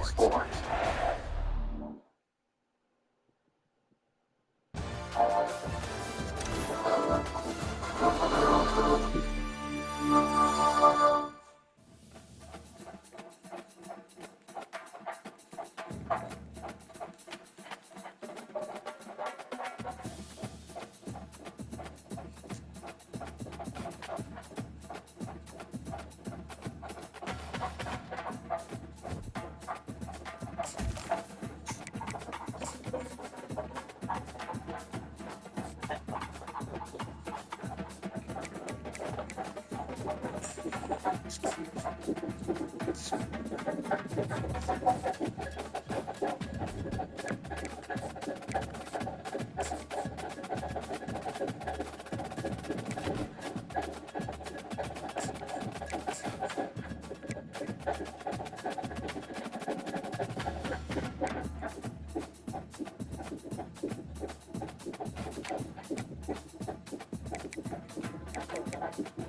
Sports.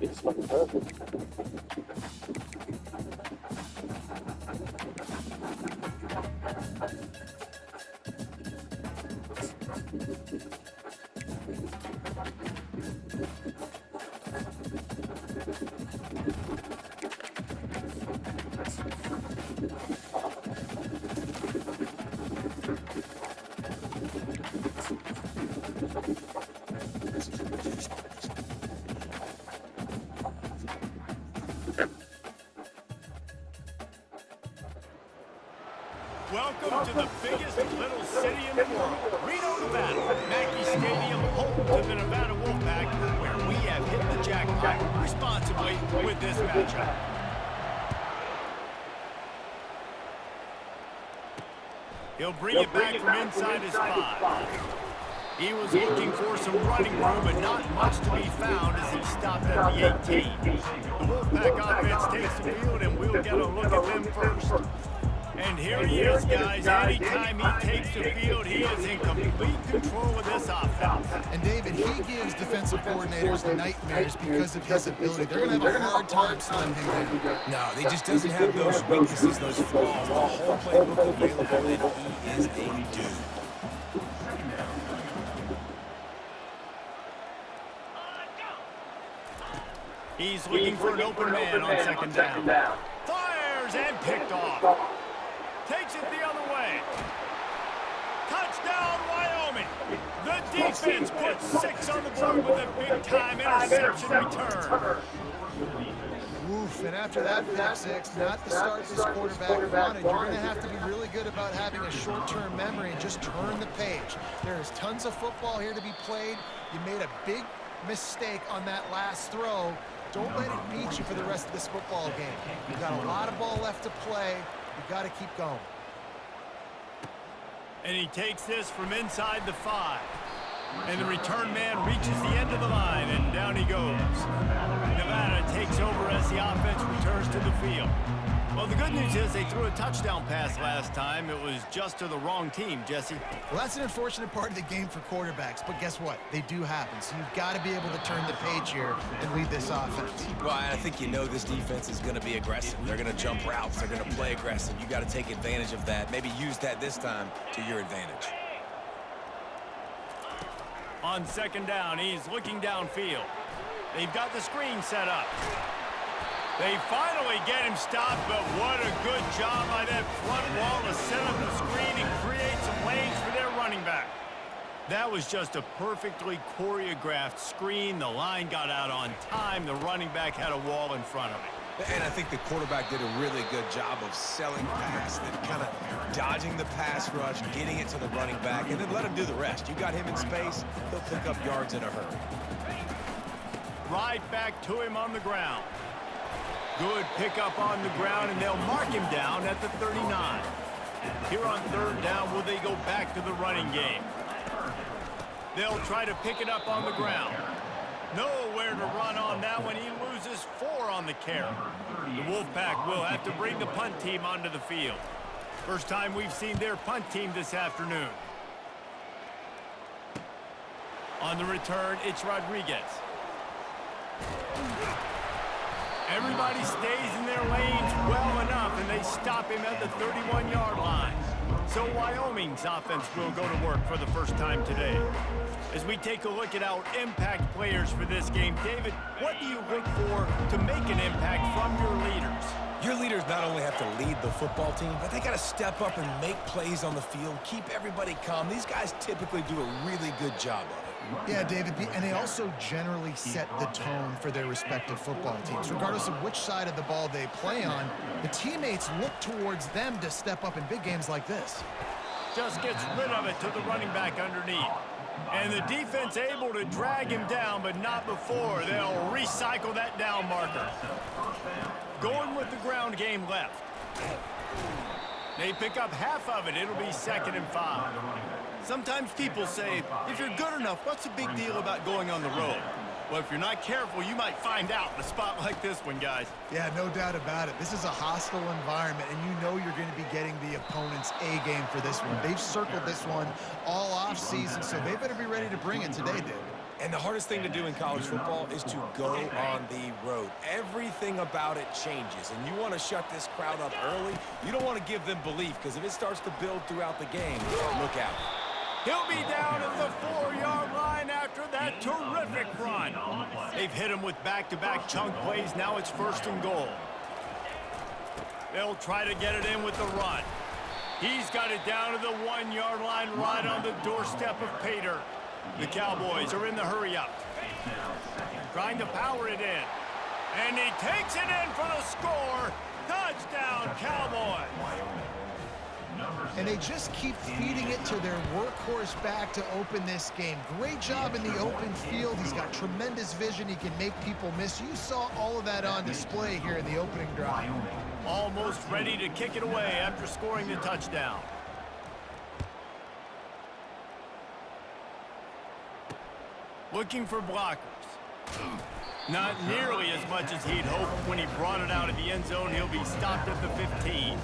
It's looking perfect. Welcome to the biggest little city in the world, Reno, Nevada. Mackey Stadium, home to the Nevada Wolfpack, where we have hit the jackpot responsibly with this matchup. He'll bring it back from inside his 5. He was looking for some running room, but not much to be found as he stopped at the 18. The Wolfpack offense takes the field, and we'll get a look at them first. And here he is, guys. Anytime he takes the field, he is in complete control of this offense. And David, he gives defensive coordinators nightmares because of his ability. They're going to have a hard time slowing him down. No, he just doesn't have those weaknesses, those flaws. The whole playbook available, and he is a dude. He's looking for an open man on second down. Fires and picked off. Takes it the other way. Touchdown, Wyoming. The defense puts 6 on the board with a big-time interception return. Oof, and after that pick six, not the start this quarterback wanted. You're going to have to be really good about having a short-term memory and just turn the page. There is tons of football here to be played. You made a big mistake on that last throw. Don't let it beat you for the rest of this football game. You've got a lot of ball left to play. You've got to keep going. And he takes this from inside the 5. And the return man reaches the end of the line, and down he goes. Nevada takes over as the offense returns to the field. Well, the good news is they threw a touchdown pass last time. It was just to the wrong team, Jesse. Well, that's an unfortunate part of the game for quarterbacks, but guess what? They do happen. So you've got to be able to turn the page here and lead this offense. Well, I think you know this defense is going to be aggressive. They're going to jump routes. They're going to play aggressive. You got to take advantage of that. Maybe use that this time to your advantage. On second down, he's looking downfield. They've got the screen set up. They finally get him stopped, but what a good job by that front wall to set up the screen and create some lanes for their running back. That was just a perfectly choreographed screen. The line got out on time. The running back had a wall in front of him. And I think the quarterback did a really good job of selling past and kind of dodging the pass rush, getting it to the running back, and then let him do the rest. You got him in space, he'll pick up yards in a hurry. Right back to him on the ground. Good pickup on the ground, and they'll mark him down at the 39. Here on third down, will they go back to the running game? They'll try to pick it up on the ground. Nowhere to run on that one. He loses 4 on the carry. The Wolfpack will have to bring the punt team onto the field. First time we've seen their punt team this afternoon. On the return, it's Rodriguez. Everybody stays in their lanes well enough, and they stop him at the 31-yard line. So Wyoming's offense will go to work for the first time today. As we take a look at our impact players for this game, David, what do you look for to make an impact from your leaders? Your leaders not only have to lead the football team, but they got to step up and make plays on the field, keep everybody calm. These guys typically do a really good job of it. Yeah, David, and they also generally set the tone for their respective football teams. Regardless of which side of the ball they play on, the teammates look towards them to step up in big games like this. Just gets rid of it to the running back underneath. And the defense able to drag him down, but not before. They'll recycle that down marker. Going with the ground game left. They pick up half of it. It'll be 2nd and 5. Sometimes people say, if you're good enough, what's the big deal about going on the road? Well, if you're not careful, you might find out in a spot like this one, guys. Yeah, no doubt about it. This is a hostile environment, and you know you're going to be getting the opponent's A game for this one. They've circled this one all off season, so they better be ready to bring it today, David. And the hardest thing to do in college football is to go on the road. Everything about it changes, and you want to shut this crowd up early. You don't want to give them belief, because if it starts to build throughout the game, look out. He'll be down at the 4-yard line after that terrific run. They've hit him with back-to-back chunk plays. Now it's 1st and goal. They'll try to get it in with the run. He's got it down to the 1-yard line right on the doorstep of Pater. The Cowboys are in the hurry-up. Trying to power it in. And he takes it in for the score. Touchdown, Cowboys. And they just keep feeding it to their workhorse back to open this game. Great job in the open field. He's got tremendous vision. He can make people miss. You saw all of that on display here in the opening drive. Almost ready to kick it away after scoring the touchdown. Looking for blockers. Not nearly as much as he'd hoped when he brought it out of the end zone. He'll be stopped at the 15.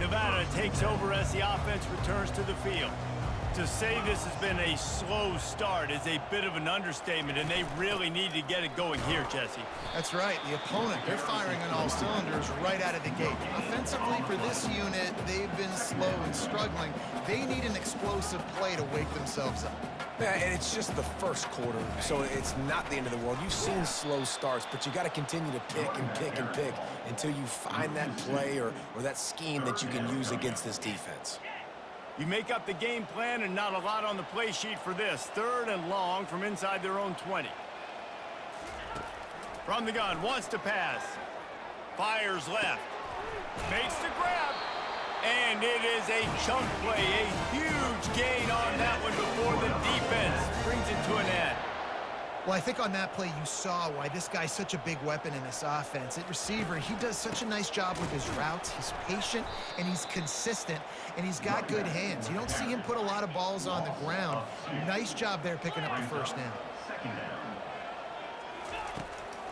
Nevada takes over as the offense returns to the field. To say this has been a slow start is a bit of an understatement, and they really need to get it going here, Jesse. That's right. The opponent, they're firing on all cylinders right out of the gate. Offensively, for this unit, they've been slow and struggling. They need an explosive play to wake themselves up. Yeah, and it's just the first quarter, so it's not the end of the world. You've seen slow starts, but you got to continue to pick and pick and pick until you find that play or that scheme that you can use against this defense. You make up the game plan and not a lot on the play sheet for this. 3rd and long from inside their own 20. From the gun, wants to pass. Fires left. Makes the grab. And it is a chunk play, a huge gain on that one before the defense brings it to an end. Well, I think on that play you saw why this guy's such a big weapon in this offense. At receiver, he does such a nice job with his routes. He's patient, and he's consistent, and he's got good hands. You don't see him put a lot of balls on the ground. Nice job there picking up the 1st down.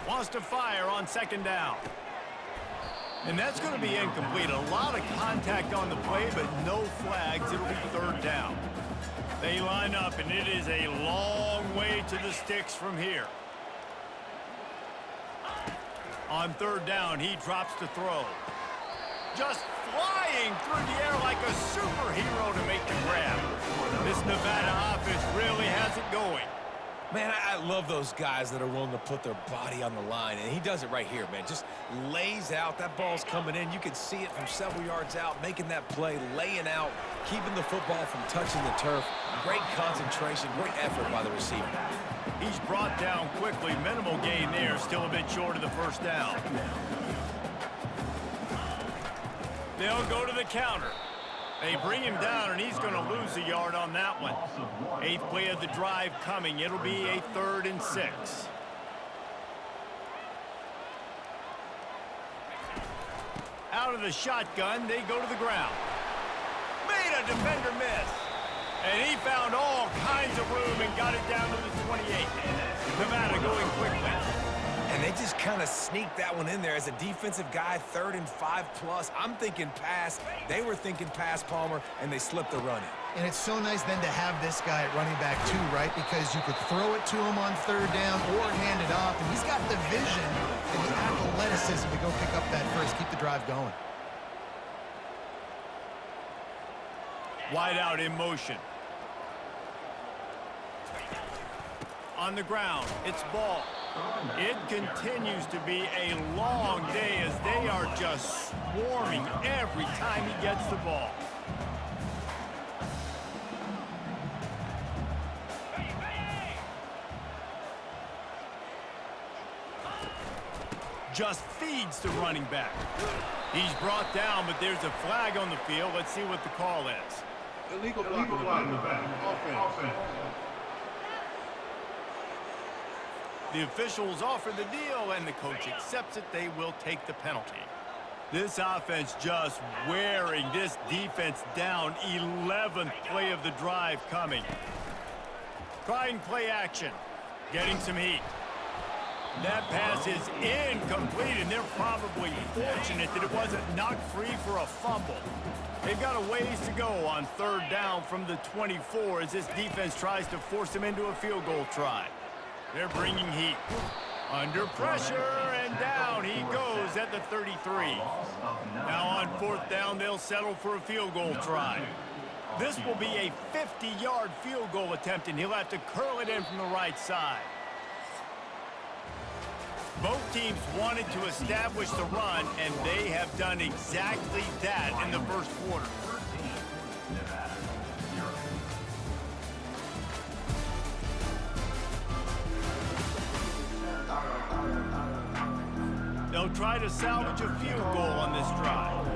Wants to fire on 2nd down. And that's going to be incomplete. A lot of contact on the play, but no flags. It'll be 3rd down. They line up, and it is a long way to the sticks from here. On 3rd down, he drops to throw. Just flying through the air like a superhero to make the grab. This Nevada offense really has it going. Man, I love those guys that are willing to put their body on the line, and he does it right here, man. Just lays out. That ball's coming in. You can see it from several yards out, making that play, laying out, keeping the football from touching the turf. Great concentration, great effort by the receiver. He's brought down quickly. Minimal gain there, still a bit short of the 1st down. They'll go to the counter. They bring him down, and he's going to lose a yard on that one. 8th play of the drive coming. It'll be a 3rd and 6. Out of the shotgun, they go to the ground. Made a defender miss. And he found all kinds of room and got it down to the 28. Nevada going quickly. And they just kind of sneaked that one in there as a defensive guy, 3rd and 5+. I'm thinking pass. They were thinking pass, Palmer, and they slipped the run in. And it's so nice then to have this guy at running back too, right? Because you could throw it to him on 3rd down or hand it off. And he's got the vision and the athleticism to go pick up that first, keep the drive going. Wide out in motion. On the ground, it's ball. It continues to be a long day as they are just swarming every time he gets the ball. Just feeds the running back. He's brought down, but there's a flag on the field. Let's see what the call is. Illegal block in the back. Offense. The officials offer the deal, and the coach accepts it. They will take the penalty. This offense just wearing this defense down. 11th play of the drive coming. Trying play action. Getting some heat. That pass is incomplete, and they're probably fortunate that it wasn't knocked free for a fumble. They've got a ways to go on third down from the 24 as this defense tries to force them into a field goal try. They're bringing heat. Under pressure, and down he goes at the 33. Now on fourth down, they'll settle for a field goal try. This will be a 50-yard field goal attempt, and he'll have to curl it in from the right side. Both teams wanted to establish the run, and they have done exactly that in the first quarter. They'll try to salvage a field goal on this drive.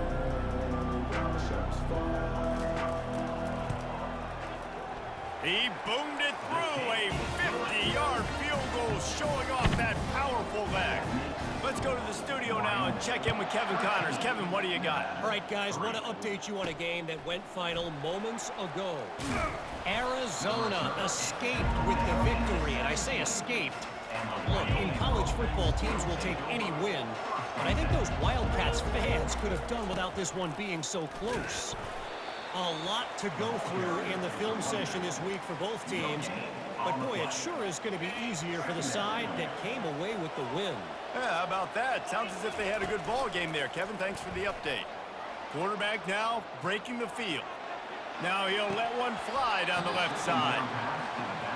He boomed it through, a 50-yard field goal showing off that powerful leg. Let's go to the studio now and check in with Kevin Connors. Kevin, what do you got? All right, guys, want to update you on a game that went final moments ago. Arizona escaped with the victory, and I say escaped. Look, in college football, teams will take any win, but I think those Wildcats fans could have done without this one being so close. A lot to go through in the film session this week for both teams, but boy, it sure is going to be easier for the side that came away with the win. Yeah, how about that? Sounds as if they had a good ball game there. Kevin, thanks for the update. Quarterback now breaking the field. Now he'll let one fly down the left side.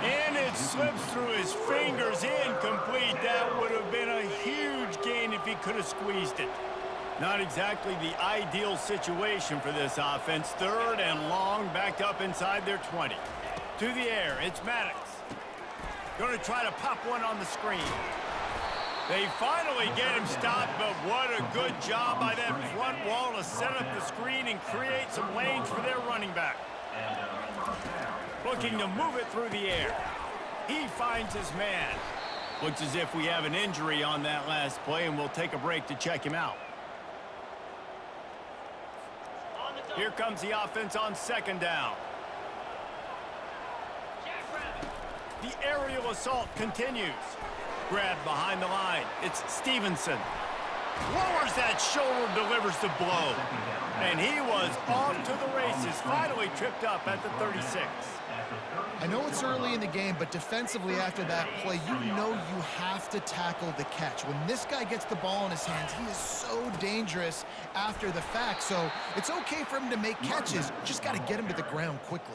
And it slips through his fingers, incomplete. That would have been a huge gain if he could have squeezed it. Not exactly the ideal situation for this offense. Third and long, backed up inside their 20. To the air, it's Maddox. Going to try to pop one on the screen. They finally get him stopped, but what a good job by that front wall to set up the screen and create some lanes for their running back. Looking to move it through the air. He finds his man. Looks as if we have an injury on that last play, and we'll take a break to check him out. Here comes the offense on second down. The aerial assault continues. Grab behind the line. It's Stevenson. Lowers that shoulder, delivers the blow. And he was off to the races. Finally tripped up at the 36. I know it's early in the game, but defensively after that play, you know you have to tackle the catch. When this guy gets the ball in his hands, he is so dangerous after the fact. So it's okay for him to make catches. Just got to get him to the ground quickly.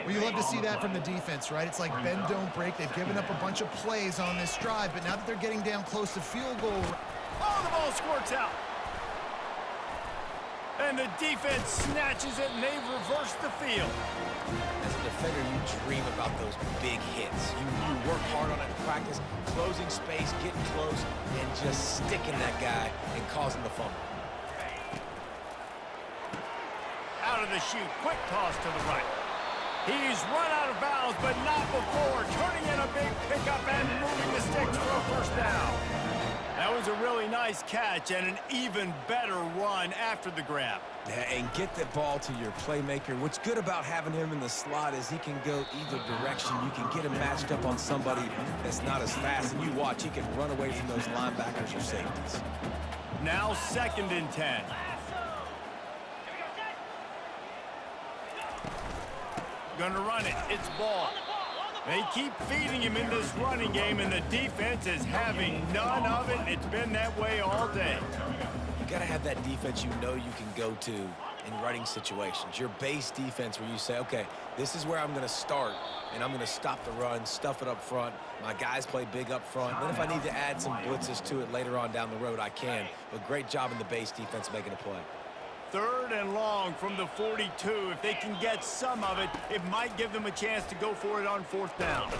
Well, you love to see that from the defense, right? It's like bend, don't break. They've given up a bunch of plays on this drive, but now that they're getting down close to field goal. Oh, the ball squirts out. And the defense snatches it, and they reverse the field. As a defender, you dream about those big hits. You work hard on it in practice, closing space, getting close, and just sticking that guy and causing the fumble. Out of the chute, quick toss to the right. He's run out of bounds, but not before turning in a big pickup and moving the sticks for a first down. That was a really nice catch and an even better run after the grab. Yeah, and get that ball to your playmaker. What's good about having him in the slot is he can go either direction. You can get him matched up on somebody that's not as fast, and you watch, he can run away from those linebackers or safeties. Now 2nd and 10. Gonna run it. It's Ball. They keep feeding him in this running game, and the defense is having none of it. It's been that way all day. You got to have that defense you know you can go to in running situations. Your base defense where you say, okay, this is where I'm going to start, and I'm going to stop the run, stuff it up front. My guys play big up front. Then if I need to add some blitzes to it later on down the road, I can. But great job in the base defense making a play. 3rd and long from the 42. If they can get some of it, it might give them a chance to go for it on 4th down.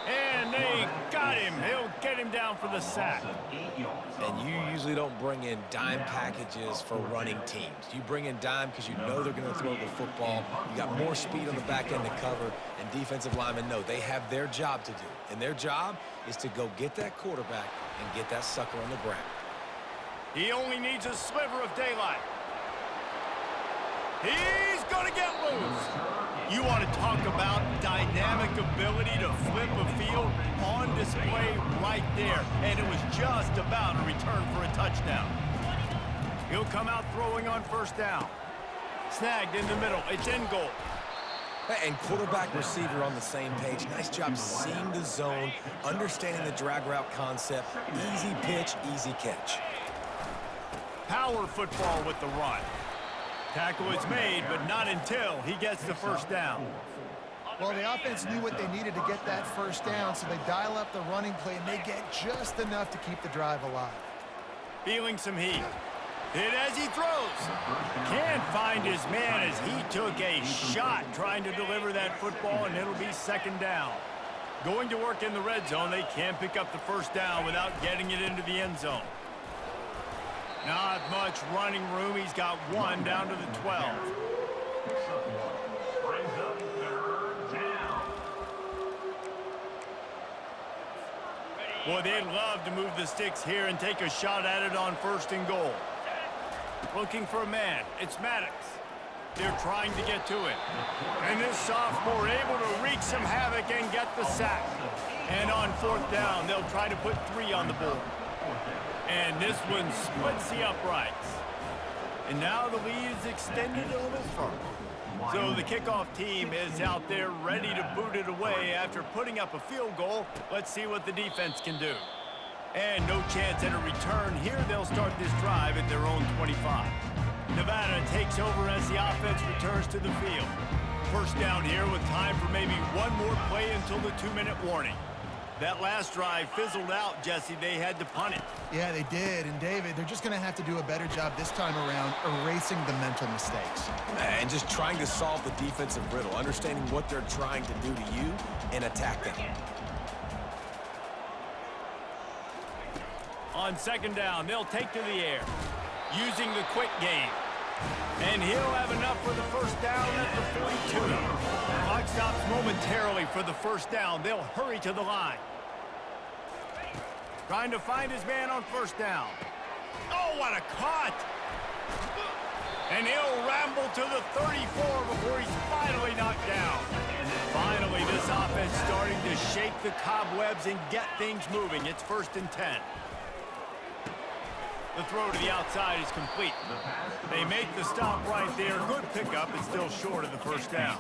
And they got him. He'll get him down for the sack. And you usually don't bring in dime packages for running teams. You bring in dime because you know they're going to throw the football. You got more speed on the back end to cover, and defensive linemen know they have their job to do. And their job is to go get that quarterback and get that sucker on the ground. He only needs a sliver of daylight. He's going to get loose. You want to talk about dynamic ability to flip a field on display right there. And it was just about a return for a touchdown. He'll come out throwing on 1st down. Snagged in the middle. It's in goal. And quarterback receiver on the same page. Nice job seeing the zone, understanding the drag route concept. Easy pitch, easy catch. Power football with the run. Tackle is made, but not until he gets the 1st down. Well, the offense knew what they needed to get that 1st down, so they dial up the running play, and they get just enough to keep the drive alive. Feeling some heat. Hit as he throws. Can't find his man as he took a shot trying to deliver that football, and it'll be 2nd down. Going to work in the red zone, they can't pick up the 1st down without getting it into the end zone. Not much running room. He's got 1 down to the 12. Boy, they'd love to move the sticks here and take a shot at it on 1st and goal. Looking for a man. It's Maddox. They're trying to get to it. And this sophomore able to wreak some havoc and get the sack. And on 4th down, they'll try to put 3 on the board. And this one splits the uprights. And now the lead is extended a little further. So the kickoff team is out there ready to boot it away after putting up a field goal. Let's see what the defense can do. And no chance at a return. Here they'll start this drive at their own 25. Nevada takes over as the offense returns to the field. 1st down here with time for maybe one more play until the 2-minute warning. That last drive fizzled out, Jesse. They had to punt it. Yeah, they did. And, David, they're just going to have to do a better job this time around erasing the mental mistakes. And just trying to solve the defensive riddle, understanding what they're trying to do to you and attack them. On 2nd down, they'll take to the air, using the quick game. And he'll have enough for the 1st down at the 42. Clock stops momentarily for the 1st down. They'll hurry to the line. Trying to find his man on 1st down. Oh, what a cut! And he'll ramble to the 34 before he's finally knocked down. Finally, this offense starting to shake the cobwebs and get things moving. It's 1st and 10. The throw to the outside is complete. They make the stop right there. Good pickup. It's still short of the 1st down.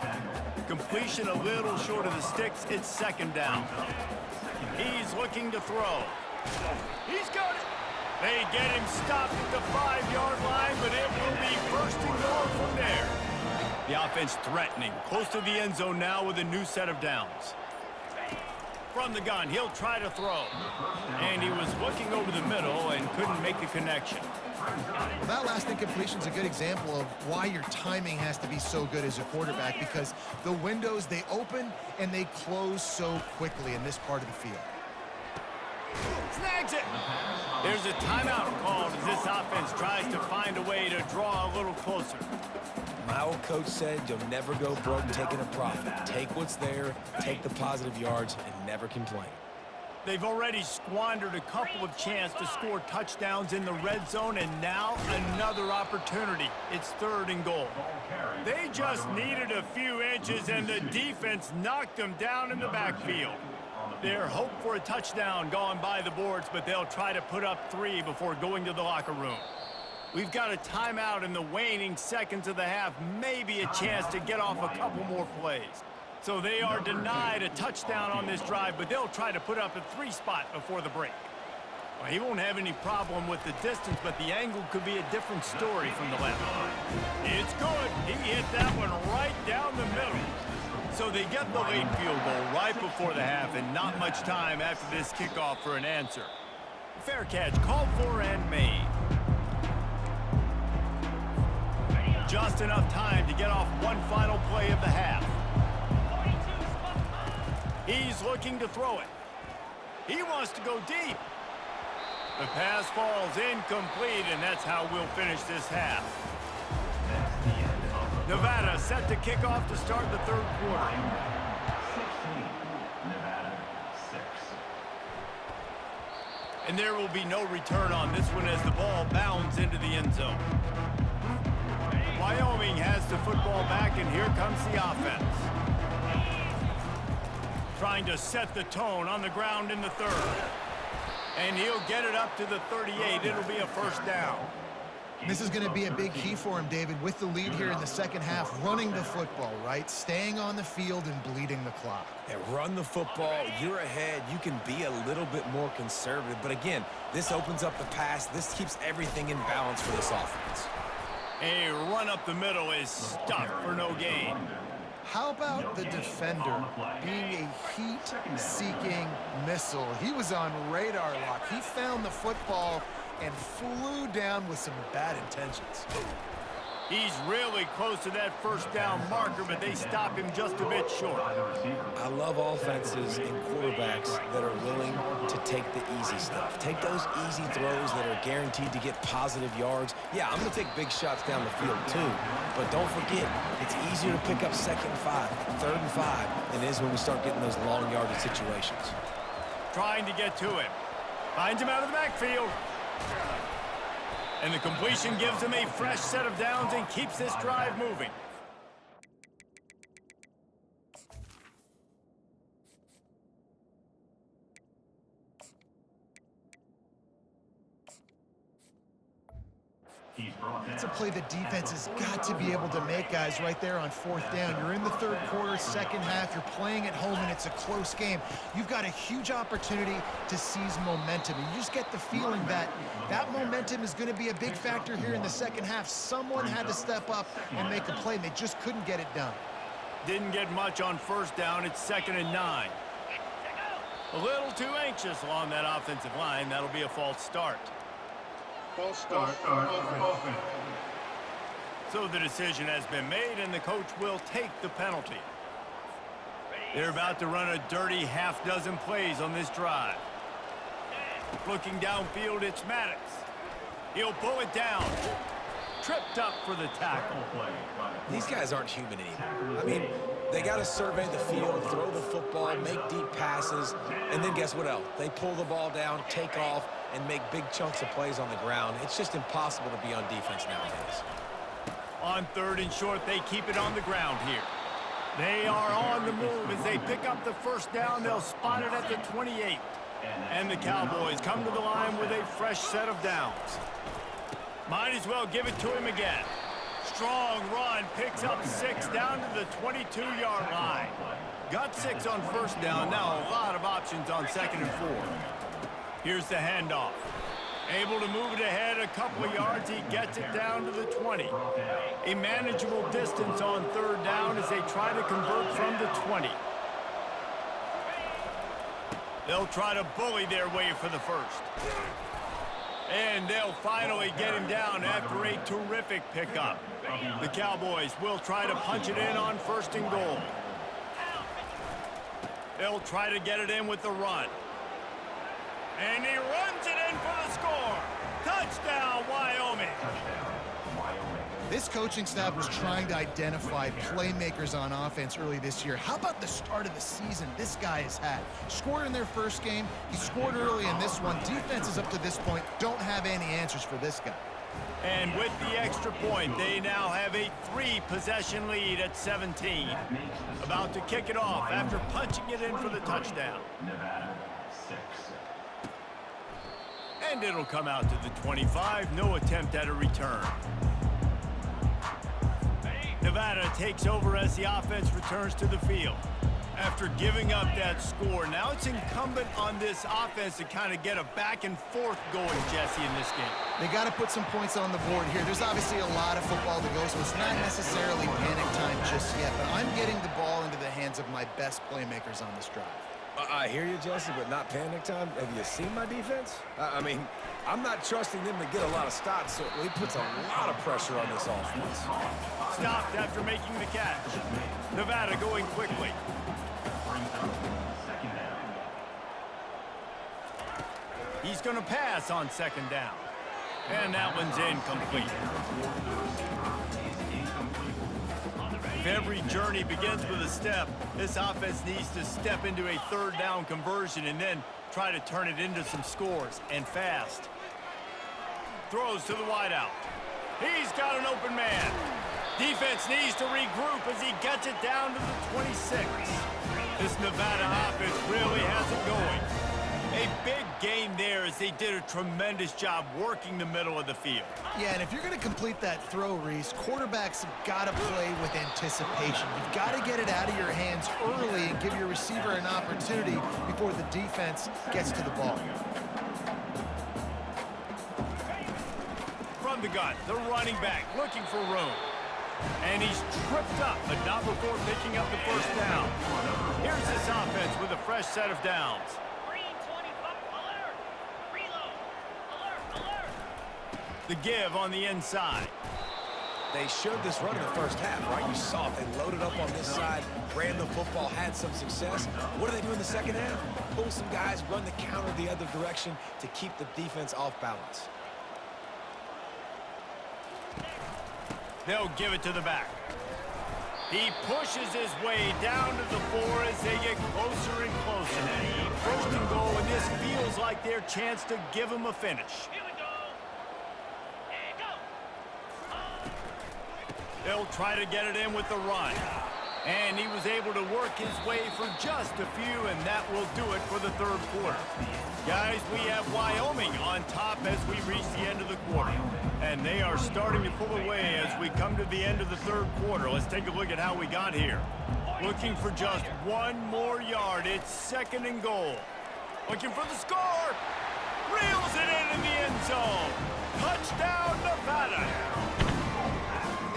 Completion a little short of the sticks. It's 2nd down. He's looking to throw. He's got it. They get him stopped at the 5-yard line, but it will be 1st and goal from there. The offense threatening. Close to the end zone now with a new set of downs. From the gun, he'll try to throw. And he was looking over the middle and couldn't make the connection. Well, that last incompletion is a good example of why your timing has to be so good as a quarterback, because the windows, they open and they close so quickly in this part of the field. Snags it. There's a timeout called as this offense tries to find a way to draw a little closer. My old coach said you'll never go broke taking a profit. Take what's there, take the positive yards, and never complain. They've already squandered a couple of chances to score touchdowns in the red zone, and now another opportunity. It's 3rd and goal. They just needed a few inches, and the defense knocked them down in the backfield. Their hope for a touchdown gone by the boards, but they'll try to put up 3 before going to the locker room. We've got a timeout in the waning seconds of the half, maybe a chance to get off a couple more plays. So they are denied a touchdown on this drive, but they'll try to put up a 3-spot before the break. Well, he won't have any problem with the distance, but the angle could be a different story from the left. It's good. He hit that one right down the middle. So they get the late field goal right before the half, and not much time after this kickoff for an answer. Fair catch called for and made. Just enough time to get off one final play of the half. He's looking to throw it. He wants to go deep. The pass falls incomplete, and that's how we'll finish this half. Nevada set to kick off to start the third quarter. And there will be no return on this one as the ball bounds into the end zone. Wyoming has the football back, and here comes the offense. Trying to set the tone on the ground in the third. And he'll get it up to the 38. It'll be a first down. This is going to be a big key for him, David, with the lead here in the second half, running the football, right? Staying on the field and bleeding the clock. Yeah, run the football. You're ahead. You can be a little bit more conservative. But again, this opens up the pass. This keeps everything in balance for this offense. A run up the middle is stuffed for no gain. How about the defender being a heat-seeking missile? He was on radar lock. He found the football and flew down with some bad intentions. He's really close to that first down marker, but they stop him just a bit short. I love offenses and quarterbacks that are willing to take the easy stuff. Take those easy throws that are guaranteed to get positive yards. Yeah, I'm going to take big shots down the field too, but don't forget, it's easier to pick up 2nd and 5, 3rd and 5 than it is when we start getting those long yardage situations. Trying to get to him. Finds him out of the backfield. And the completion gives him a fresh set of downs and keeps this drive moving. It's a play the defense has got to be able to make, guys, right there on 4th down. You're in the third quarter, second half. You're playing at home, and it's a close game. You've got a huge opportunity to seize momentum. And you just get the feeling that that momentum is going to be a big factor here in the second half. Someone had to step up and make a play, and they just couldn't get it done. Didn't get much on 1st down. It's 2nd and 9. A little too anxious along that offensive line. That'll be a false start. False start. Offense. So the decision has been made, and the coach will take the penalty. They're about to run a dirty half-dozen plays on this drive. Looking downfield, it's Maddox. He'll pull it down. Tripped up for the tackle. These guys aren't human anymore. I mean, they got to survey the field, throw the football, make deep passes, and then guess what else? They pull the ball down, take off, and make big chunks of plays on the ground. It's just impossible to be on defense nowadays. On 3rd and short, they keep it on the ground here. They are on the move as they pick up the first down. They'll spot it at the 28. And the Cowboys come to the line with a fresh set of downs. Might as well give it to him again. Strong run, picks up 6 down to the 22-yard line. Got 6 on 1st down, now a lot of options on 2nd and 4. Here's the handoff. Able to move it ahead a couple of yards, he gets it down to the 20. A manageable distance on 3rd down as they try to convert from the 20. They'll try to bully their way for the first. And they'll finally get him down after a terrific pickup. The Cowboys will try to punch it in on 1st and goal. They'll try to get it in with the run. And he runs it in for the score. Touchdown, Wyoming. This coaching staff was trying to identify playmakers on offense early this year. How about the start of the season this guy has had? Scored in their first game. He scored early in this one. Defenses up to this point don't have any answers for this guy. And with the extra point, they now have a 3-possession lead at 17. About to kick it off after punching it in for the touchdown. And it'll come out to the 25. No attempt at a return. Nevada Nevada takes over as the offense returns to the field. After giving up that score, now it's incumbent on this offense to kind of get a back and forth going, Jesse, in this game. They got to put some points on the board here. There's obviously a lot of football to go, so it's not necessarily panic time just yet, but I'm getting the ball into the hands of my best playmakers on this drive. I hear you, Jesse, but not panic time. Have you seen my defense? I mean, I'm not trusting them to get a lot of stops, so it puts a lot of pressure on this offense. Stopped after making the catch. Nevada going quickly. He's going to pass on second down. And that one's incomplete. If every journey begins with a step, this offense needs to step into a third down conversion and then try to turn it into some scores, and fast. Throws to the wideout. He's got an open man. Defense needs to regroup as he gets it down to the 26. This Nevada offense really has it going. A big gain there as they did a tremendous job working the middle of the field. Yeah, and if you're going to complete that throw, Reese, quarterbacks have got to play with anticipation. You've got to get it out of your hands early and give your receiver an opportunity before the defense gets to the ball. From the gun, the running back looking for room. And he's tripped up, but not before picking up the first down. Here's this offense with a fresh set of downs. The give on the inside. They showed this run in the first half, right? You saw it. They loaded up on this side, ran the football, had some success. What do they do in the second half? Pull some guys, run the counter the other direction to keep the defense off balance. They'll give it to the back. He pushes his way down to the 4 as they get closer and closer. First and goal, and this feels like their chance to give him a finish. They'll try to get it in with the run. And he was able to work his way for just a few, and that will do it for the third quarter. Guys, we have Wyoming on top as we reach the end of the quarter. And they are starting to pull away as we come to the end of the third quarter. Let's take a look at how we got here. Looking for just one more yard. It's second and goal. Looking for the score. Reels it in the end zone. Touchdown, Nevada.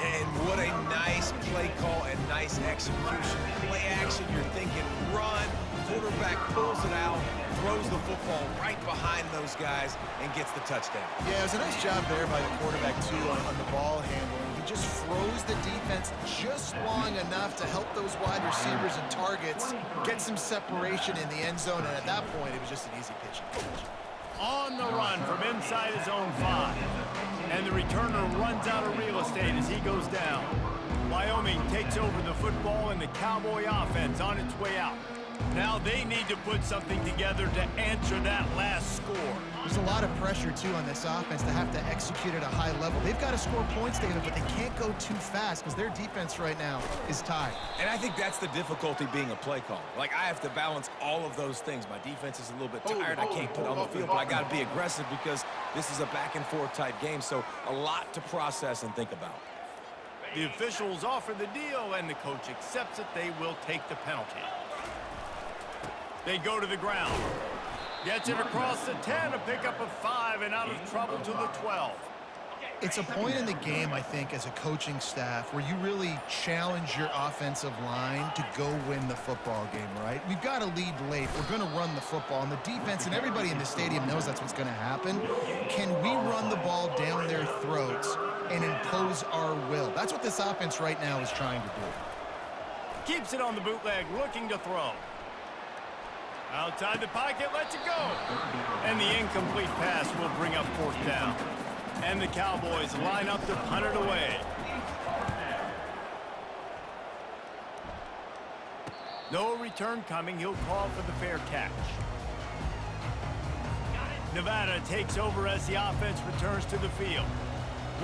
And what a nice play call and nice execution. Play action, you're thinking run. Quarterback pulls it out, throws the football right behind those guys, and gets the touchdown. Yeah, it was a nice job there by the quarterback, too, on the ball handling. He just froze the defense just long enough to help those wide receivers and targets get some separation in the end zone, and at that point, it was just an easy pitch. On the run from inside his own 5. And the returner runs out of real estate as he goes down. Wyoming takes over the football and the Cowboy offense on its way out. Now they need to put something together to answer that last score. There's a lot of pressure, too, on this offense to have to execute at a high level. They've got to score points together, but they can't go too fast because their defense right now is tied. And I think that's the difficulty being a play caller. Like, I have to balance all of those things. My defense is a little bit tired. I can't put it on the field, but I got to be aggressive because this is a back-and-forth type game, so a lot to process and think about. The officials offer the deal, and the coach accepts it. They will take the penalty. They go to the ground. Gets it across the 10, a pickup of 5, and out of trouble to the 12. It's a point in the game, I think, as a coaching staff where you really challenge your offensive line to go win the football game, right? We've got to lead late. We're going to run the football, and the defense and everybody in the stadium knows that's what's going to happen. Can we run the ball down their throats and impose our will? That's what this offense right now is trying to do. Keeps it on the bootleg, looking to throw. Outside the pocket, lets it go. And the incomplete pass will bring up fourth down. And the Cowboys line up to punt it away. No return coming. He'll call for the fair catch. Nevada takes over as the offense returns to the field.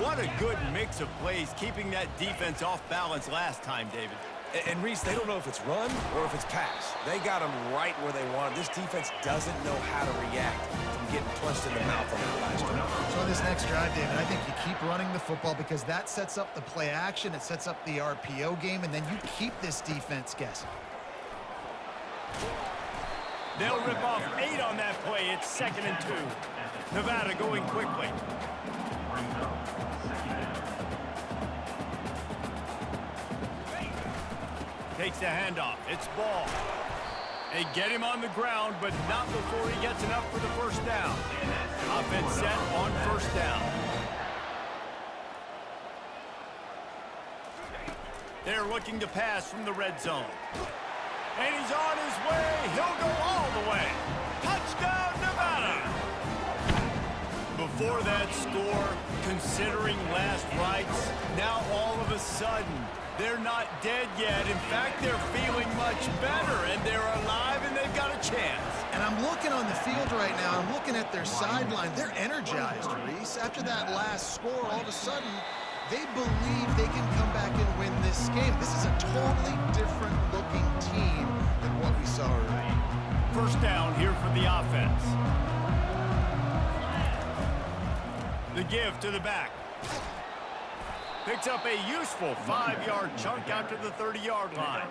What a good mix of plays, keeping that defense off balance last time, David. And Reese, they don't know if it's run or if it's pass. They got them right where they want them. This defense doesn't know how to react from getting punched in the mouth on that last drive. So on this this next drive, David, I think you keep running the football because that sets up the play action, it sets up the RPO game, and then you keep this defense guessing. They'll rip off 8 on that play. It's 2nd and 2. Nevada going quickly. Takes the handoff. It's Ball. They get him on the ground, but not before he gets enough for the first down. Offense set on first down. They're looking to pass from the red zone. And he's on his way. He'll go all the way. Touchdown, Nevada! Before that score, considering last rites, now all of a sudden, they're not dead yet. In fact, they're feeling much better, and they're alive, and they've got a chance. And I'm looking on the field right now. I'm looking at their sideline. They're energized, Reese. After that last score, all of a sudden, they believe they can come back and win this game. This is a totally different-looking team than what we saw earlier. First down here for the offense. The give to the back. Picks up a useful 5-yard chunk out to the 30-yard line.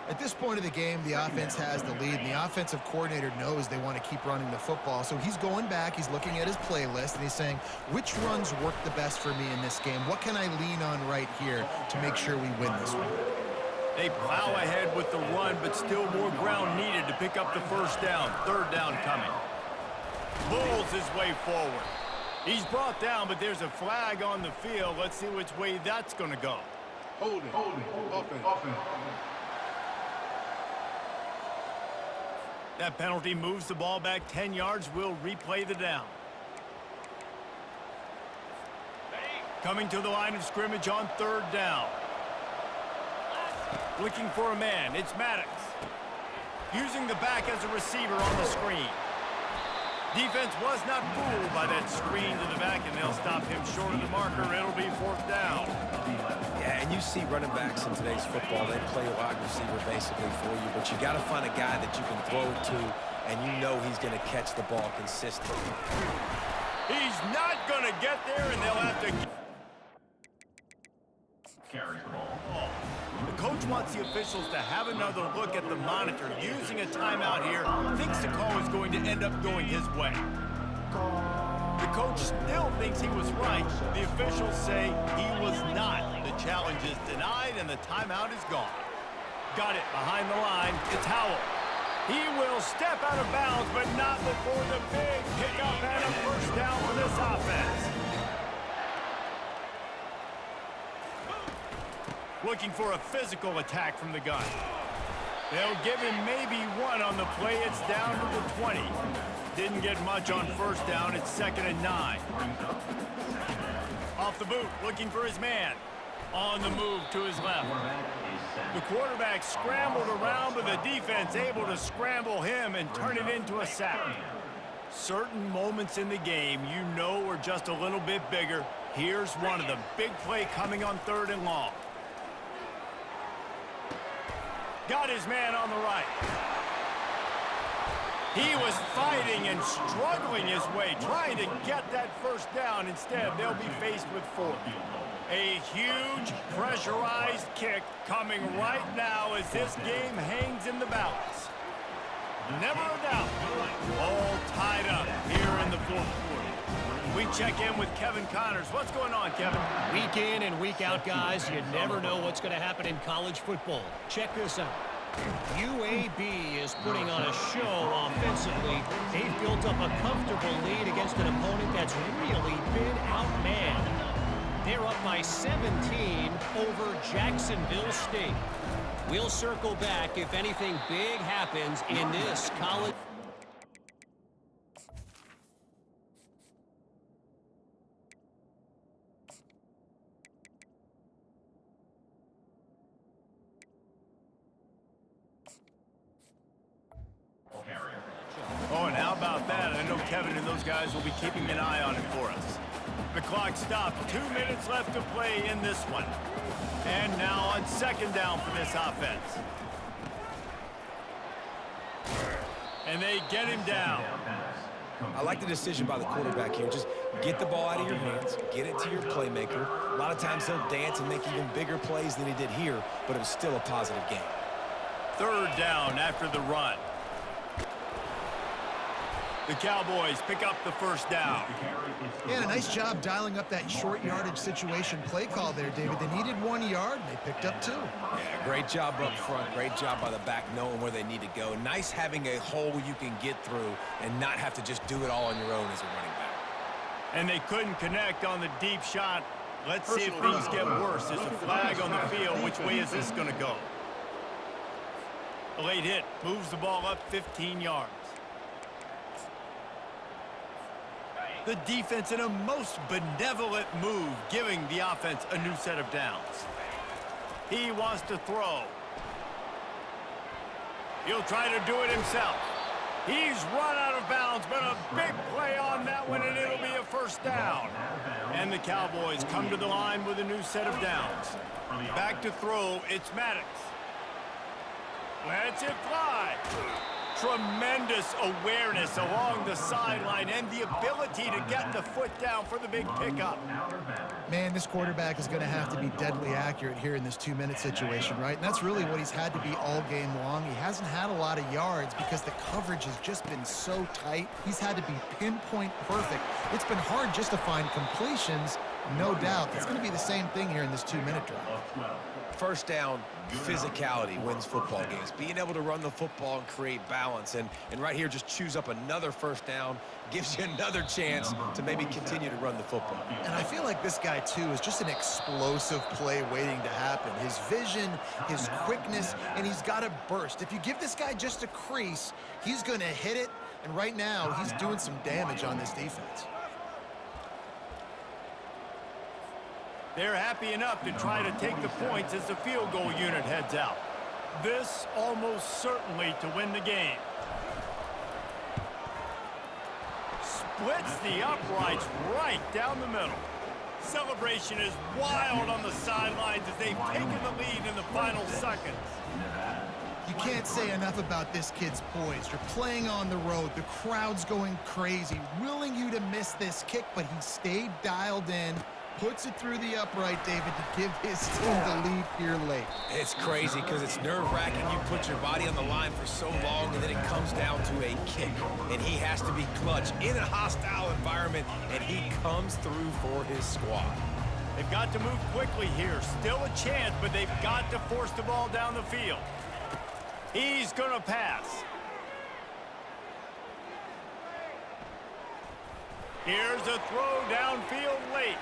At this point of the game, the offense has the lead, and the offensive coordinator knows they want to keep running the football. So he's going back, he's looking at his playlist, and he's saying, which runs work the best for me in this game? What can I lean on right here to make sure we win this one? They plow ahead with the run, but still more ground needed to pick up the first down. Third down coming. Bulls his way forward. He's brought down, but there's a flag on the field. Let's see which way that's going to go. Holding. Offense. That penalty moves the ball back 10 yards. We'll replay the down. Coming to the line of scrimmage on third down. Looking for a man. It's Maddox. Using the back as a receiver on the screen. Defense was not fooled by that screen to the back, and they'll stop him short of the marker. It'll be fourth down. Yeah, and you see running backs in today's football, they play a wide receiver basically for you, but you got to find a guy that you can throw it to, and you know he's going to catch the ball consistently. He's not going to get there, and they'll have to Carry the ball. The coach wants the officials to have another look at the monitor. Using a timeout here, thinks the call is going to end up going his way. The coach still thinks he was right. The officials say he was not. The challenge is denied, and the timeout is gone. Got it behind the line. It's Howell. He will step out of bounds, but not before the big pickup and a first down for this offense. Looking for a physical attack from the gun. They'll give him maybe one on the play. It's down to the 20. Didn't get much on first down. It's 2nd and 9. Off the boot, looking for his man. On the move to his left. The quarterback scrambled around, but the defense able to scramble him and turn it into a sack. Certain moments in the game you know are just a little bit bigger. Here's one of them. Big play coming on 3rd and long. Got his man on the right. He was fighting and struggling his way, trying to get that first down. Instead, they'll be faced with 4th. A huge pressurized kick coming right now as this game hangs in the balance. Never a doubt. All tied up here in the 4th quarter. We check in with Kevin Connors. What's going on, Kevin? Week in and week out, guys, you never know what's going to happen in college football. Check this out. UAB is putting on a show offensively. They've built up a comfortable lead against an opponent that's really been outmanned. They're up by 17 over Jacksonville State. We'll circle back if anything big happens in this college. Oh, and how about that? I know Kevin and those guys will be keeping an eye on it for us. The clock stopped. 2 minutes left to play in this one. And now on 2nd down for this offense. And they get him down. I like the decision by the quarterback here. Just get the ball out of your hands, get it to your playmaker. A lot of times he'll dance and make even bigger plays than he did here, but it was still a positive game. Third down after the run. The Cowboys pick up the first down. Yeah, and a nice job dialing up that short yardage situation play call there, David. They needed 1 yard, and they picked up 2. Yeah, great job up front. Great job by the back knowing where they need to go. Nice having a hole you can get through and not have to just do it all on your own as a running back. And they couldn't connect on the deep shot. Let's see if things get worse. There's a flag on the field. Which way is this going to go? A late hit moves the ball up 15 yards. The defense in a most benevolent move, giving the offense a new set of downs. He wants to throw. He'll try to do it himself. He's run out of bounds, but a big play on that one, and it'll be a first down. And the Cowboys come to the line with a new set of downs. Back to throw, it's Maddox. Lets it fly. Tremendous awareness along the sideline and the ability to get the foot down for the big pickup. Man, this quarterback is going to have to be deadly accurate here in this 2-minute situation, right? And that's really what he's had to be all game long. He hasn't had a lot of yards because the coverage has just been so tight. He's had to be pinpoint perfect. It's been hard just to find completions, no doubt. It's going to be the same thing here in this 2-minute drive. First down, physicality wins football games. Being able to run the football and create balance. And right here, just choose up another first down, gives you another chance to maybe continue to run the football. And I feel like this guy, too, is just an explosive play waiting to happen. His vision, his quickness, and he's got a burst. If you give this guy just a crease, he's going to hit it. And right now, he's doing some damage on this defense. They're happy enough to try to take the points as the field goal unit heads out. This almost certainly to win the game. Splits the uprights right down the middle. Celebration is wild on the sidelines as they've taken the lead in the final seconds. You can't say enough about this kid's poise. You're playing on the road. The crowd's going crazy, willing you to miss this kick, but he stayed dialed in. Puts it through the upright, David, to give his team the lead here late. It's crazy because it's nerve-wracking. You put your body on the line for so long, and then it comes down to a kick. And he has to be clutch in a hostile environment, and he comes through for his squad. They've got to move quickly here. Still a chance, but they've got to force the ball down the field. He's going to pass. Here's a throw downfield late.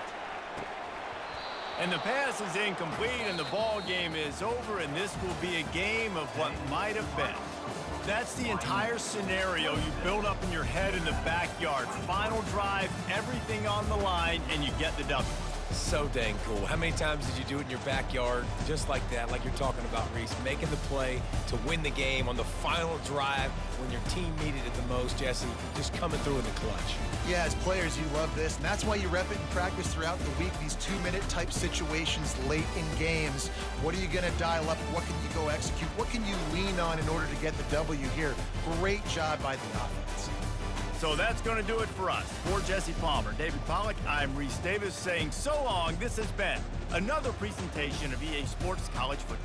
And the pass is incomplete, and the ball game is over, and this will be a game of what might have been. That's the entire scenario you build up in your head in the backyard. Final drive, everything on the line, and you get the W. So dang cool. How many times did you do it in your backyard just like that, like you're talking about, Reese, making the play to win the game on the final drive when your team needed it the most, Jesse, just coming through in the clutch. Yeah, as players, you love this, and that's why you rep it in practice throughout the week, these 2-minute type situations late in games. What are you going to dial up? What can you go execute? What can you lean on in order to get the W here? Great job by the offense. So that's going to do it for us. For Jesse Palmer, David Pollack, I'm Reese Davis saying so long. This has been another presentation of EA Sports College Football.